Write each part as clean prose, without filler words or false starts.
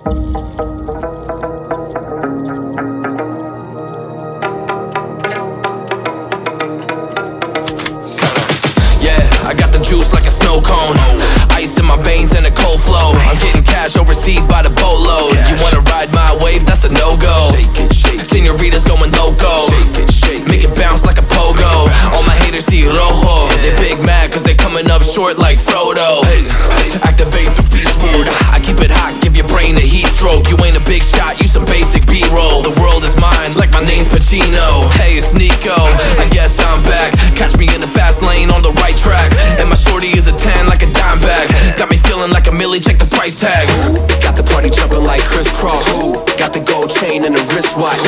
I got the juice like a snow cone. Ice in my veins and a cold flow. I'm getting cash overseas by the boatload. You wanna ride my wave? That's a no-go. Senoritas going loco. Make it bounce like a pogo. All my haters see rojo. They big mad cause they coming up short like Frodo. Activate the beast mode. I keep it hot, give your brain a heat stroke. You ain't a big shot, you some basic B-roll. The world is mine like my name's Pacino. Hey, it's Nico, I guess I'm back. Catch me in the fast lane on the right track. And my shorty is a 10 like a dime bag. Got me feeling like a milli, check the price tag. Got the party jumping like crisscross. Got the gold chain and the wristwatch.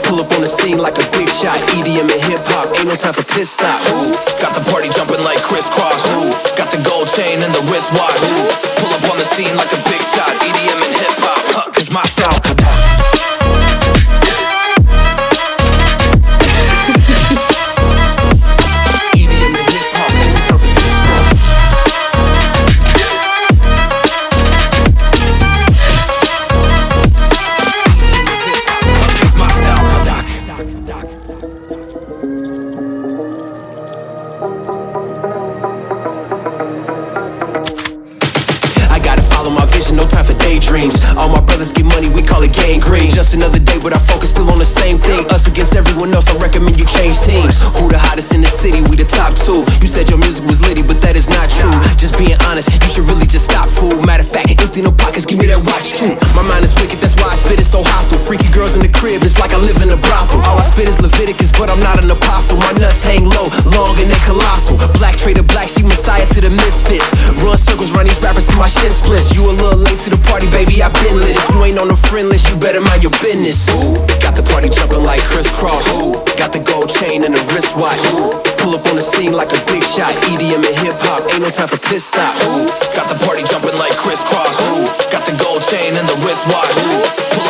Pull up on the scene like a big shot. EDM and hip hop, ain't no time for pit stops. Got the party jumping like crisscross. Got the gold chain and the wristwatch. Pull up on the scene like a big shot. EDM and hip hop, cause my style. No time for daydreams. All my brothers get money, we call it gang green. Just another day, but our focus still on the same thing. Us against everyone else, I recommend you change teams. Who the hottest in the city? We the top two. You said your music was litty, but that is not true. Just being honest, you should really just stop, fool. Matter of fact, empty no pockets, give me that watch too. My mind is wicked, that's why I spit it so hostile. Freaky girls in the crib, it's like I live in a brothel. All I spit is Leviticus, but I'm not an apostle. My nuts hang low, long and they colossal. Black trader black, she messiah to the misfits. Run circles, run these rappers till my shin splits. You a little late to the party, baby, I been lit. If you ain't on the friend list, you better mind your business. Got the party jumping like crisscross. Got the gold chain and the wristwatch. Pull up on the scene like a big shot. EDM and hip hop, ain't no time for pit stops. Got the party jumping like crisscross. Got the gold chain and the wristwatch. Pull